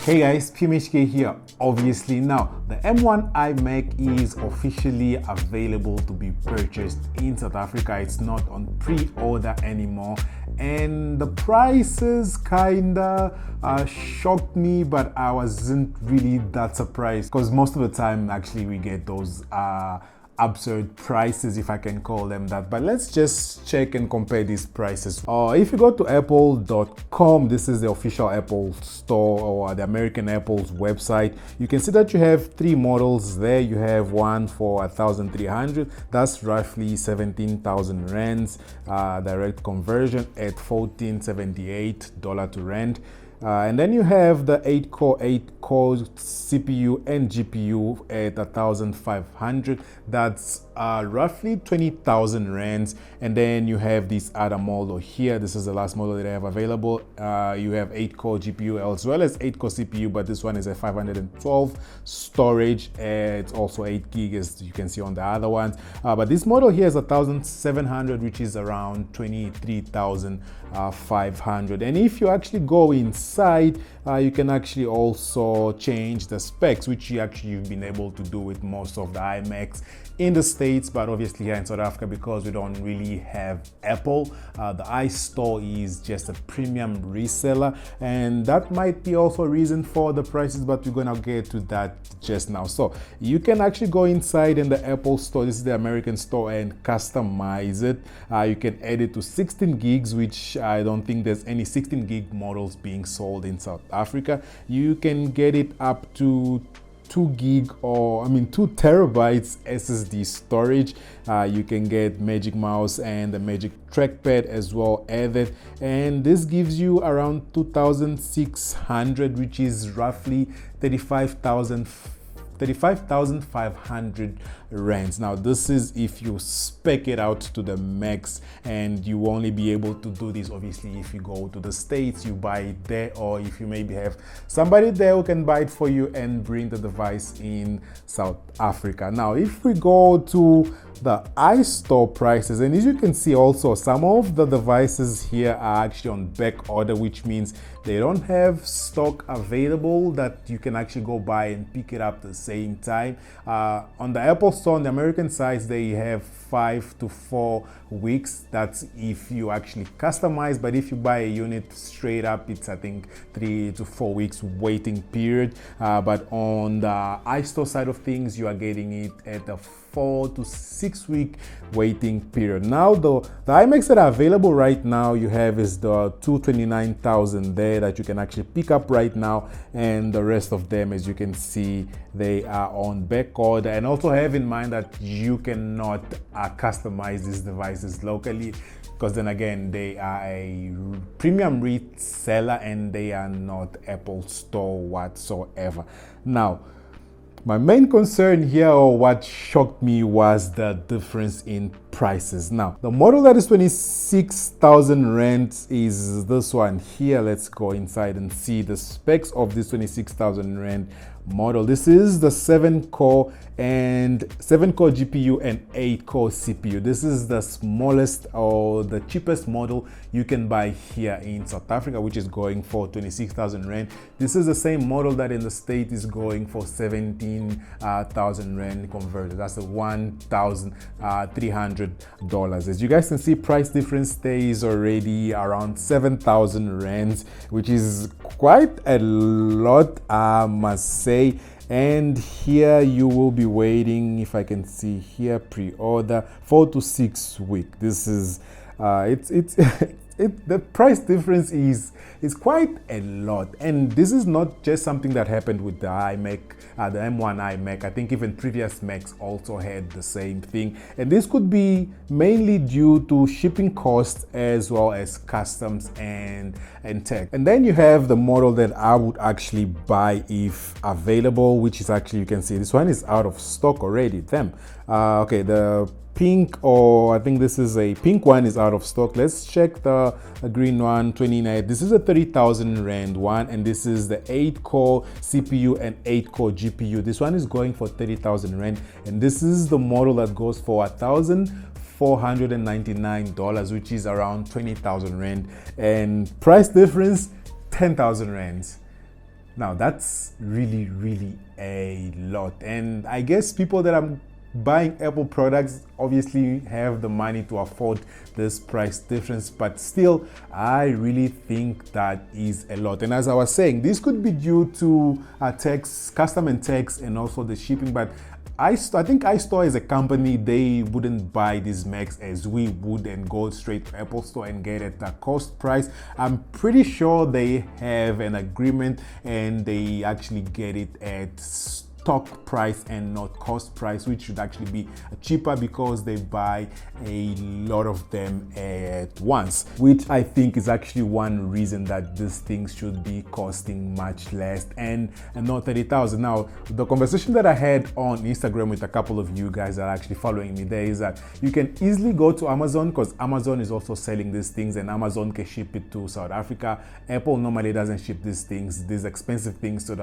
Hey guys, PMHK here. Obviously now, the M1 iMac is officially available to be purchased in South Africa. It's not on pre-order anymore, and the prices kinda shocked me, but I wasn't really that surprised because most of the time actually we get those absurd prices, if I can call them that. But let's just check and compare these prices. If you go to apple.com, this is the official Apple store or the American Apple's website. You can see that you have three models there. You have one for 1,300, that's roughly 17,000 rands, direct conversion at $1478 to rand. And then you have the 8-core CPU and GPU at 1,500. That's roughly 20,000 rands. And then you have this other model here. This is the last model that I have available. You have 8-core GPU as well as 8-core CPU, but this one is a 512 storage. It's also 8 gig, as you can see on the other ones. But this model here is 1,700, which is around 23,500. And if you actually go inside, you can actually also change the specs, which you've been able to do with most of the iMacs in the States, but obviously here in South Africa, because we don't really have Apple, the iStore is just a premium reseller, and that might be also a reason for the prices, but we're gonna get to that just now. So you can actually go inside in the Apple store, this is the American store, and customize it. You can add it to 16 gigs, which I don't think there's any 16 gig models being sold in South Africa. You can get it up to 2 terabytes SSD storage. You can get Magic Mouse and the Magic Trackpad as well added, and this gives you around 2,600, which is roughly 35,500 rands. Now this is if you spec it out to the max, and you only be able to do this obviously if you go to the States, you buy it there, or if you maybe have somebody there who can buy it for you and bring the device in South Africa. Now if we go to the iStore prices, and as you can see also, some of the devices here are actually on back order, which means they don't have stock available that you can actually go buy and pick it up the same time. On the Apple Store on the American side, they have 5 to 4 weeks. That's if you actually customize, but if you buy a unit straight up, it's I think 3 to 4 weeks waiting period. But on the iStore side of things, you are getting it at a 4 to 6 week waiting period. Now the iMacs that are available right now you have is the 229,000 there that you can actually pick up right now, and the rest of them, as you can see, they are on back order. And also have in mind that you cannot customize these devices locally, because then again they are a premium reseller and they are not Apple Store whatsoever. Now my main concern here, or what shocked me, was the difference in prices. Now, the model that is 26,000 rand is this one here. Let's go inside and see the specs of this 26,000 rand model. This is the 7-core GPU and 8-core CPU. This is the smallest or the cheapest model you can buy here in South Africa, which is going for 26,000 rand. This is the same model that in the state is going for 17,000 rand converted. That's a $1,300. As you guys can see, price difference there is already around 7,000 rands, which is quite a lot, I must say. And here you will be waiting, if I can see here, pre-order 4 to 6 weeks. This is the price difference is quite a lot, and this is not just something that happened with the iMac, the M1 iMac. I think even previous Macs also had the same thing, and this could be mainly due to shipping costs as well as customs and tech. And then you have the model that I would actually buy if available, which is actually, you can see this one is out of stock already. Okay, the pink, or I think this is a pink one, is out of stock. Let's check the green one, 29. This is a 30,000 rand one, and this is the 8-core CPU and 8-core GPU. This one is going for 30,000 rand, and this is the model that goes for $1,499, which is around 20,000 rand, and price difference 10,000 rands. Now that's really a lot, and I guess people that are buying Apple products obviously have the money to afford this price difference, but still I really think that is a lot. And as I was saying, this could be due to tax, custom and tax, and also the shipping. But I think iStore as a company, they wouldn't buy these Macs as we would and go straight to Apple Store and get it at the cost price. I'm pretty sure they have an agreement and they actually get it at stock price and not cost price, which should actually be cheaper because they buy a lot of them at once, which I think is actually one reason that these things should be costing much less and not 30,000. Now, the conversation that I had on Instagram with a couple of you guys that are actually following me there is that you can easily go to Amazon, because Amazon is also selling these things and Amazon can ship it to South Africa. Apple normally doesn't ship these things, these expensive things to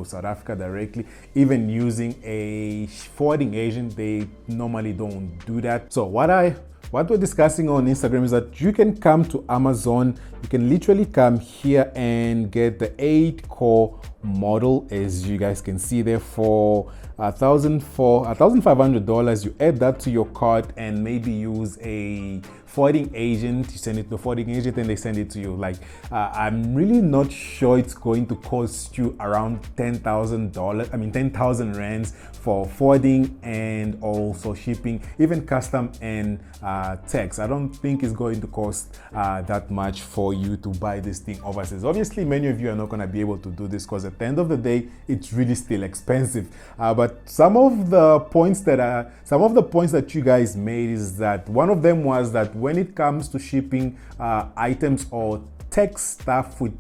South Africa directly. Even using a forwarding agent, they normally don't do that. So what we're discussing on Instagram is that you can come to Amazon, you can literally come here and get the 8-core model, as you guys can see there, for $1,500. You add that to your cart and maybe use a forwarding agent. You send it to the forwarding agent and they send it to you. Like I'm really not sure it's going to cost you around $10,000. I mean 10,000 rands for forwarding and also shipping, even custom and tax. I don't think it's going to cost that much for you to buy this thing overseas. Obviously, many of you are not going to be able to do this because at the end of the day, it's really still expensive. But some of the points that you guys made is that one of them was that when it comes to shipping items or tech stuff with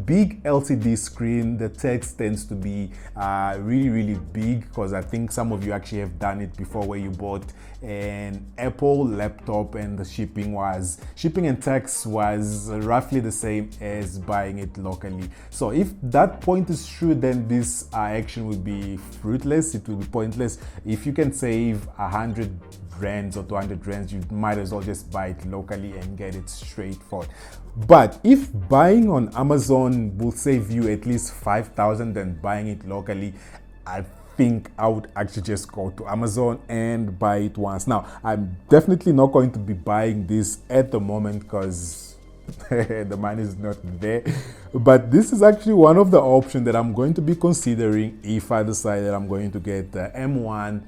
big LCD screen, the text tends to be really big, because I think some of you actually have done it before, where you bought an Apple laptop and the shipping and tax was roughly the same as buying it locally. So if that point is true, then this action would be fruitless, it will be pointless. If you can save 100 rands or 200 rands, you might as well just buy it locally and get it straightforward. But if buying on Amazon will save you at least 5,000 than buying it locally, I think I would actually just go to Amazon and buy it once. Now, I'm definitely not going to be buying this at the moment because the money is not there, but this is actually one of the options that I'm going to be considering if I decide that I'm going to get the M1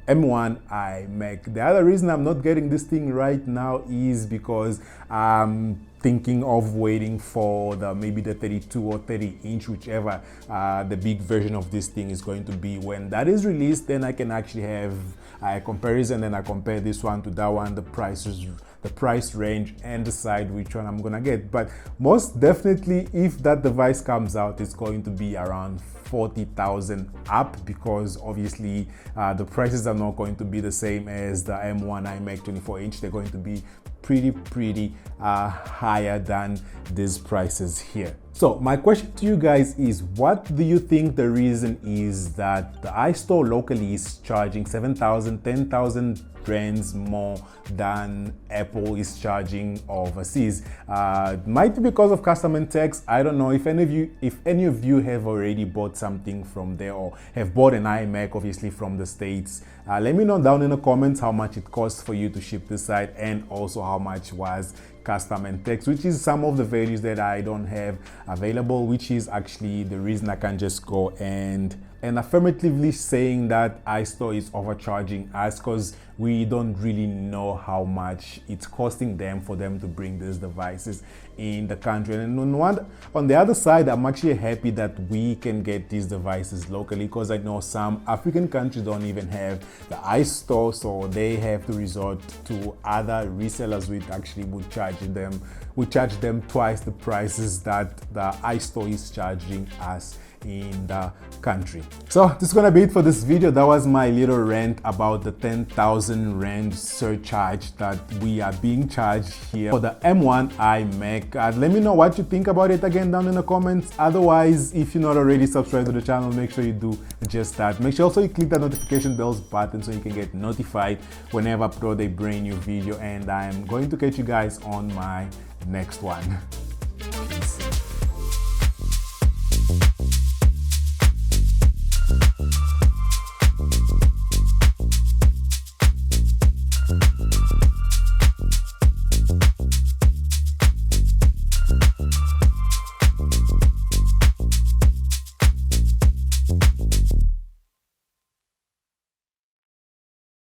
iMac. The other reason I'm not getting this thing right now is because I'm thinking of waiting for maybe the 32 or 30 inch, whichever the big version of this thing is going to be. When that is released, then I can actually have a comparison, and I compare this one to that one, the price range, and decide which one I'm gonna get. But most definitely, if that device comes out, it's going to be around 40,000 up, because obviously the prices are not going to be the same as the M1 iMac 24 inch. They're going to be pretty higher than these prices here. So my question to you guys is, what do you think the reason is that the iStore locally is charging 7,000, 10,000 rands more than Apple is charging overseas? It might be because of custom and tax. I don't know. If any of you have already bought something from there or have bought an iMac, obviously from the States, let me know down in the comments how much it costs for you to ship this side, and also how much was custom and tax, which is some of the values that I don't have available, which is actually the reason I can just go and affirmatively saying that iStore is overcharging us, because we don't really know how much it's costing them for them to bring these devices in the country. And on the other side, I'm actually happy that we can get these devices locally, because I know some African countries don't even have the iStore, so they have to resort to other resellers, which actually would charge them twice the prices that the iStore is charging us in the country. So this is gonna be it for this video. That was my little rant about the 10,000 rand surcharge that we are being charged here for the M1 iMac. Let me know what you think about it again down in the comments. Otherwise, if you're not already subscribed to the channel, make sure you do just that. Make sure also you click that notification bells button so you can get notified whenever I upload a brand new video, and I'm going to catch you guys on my next one.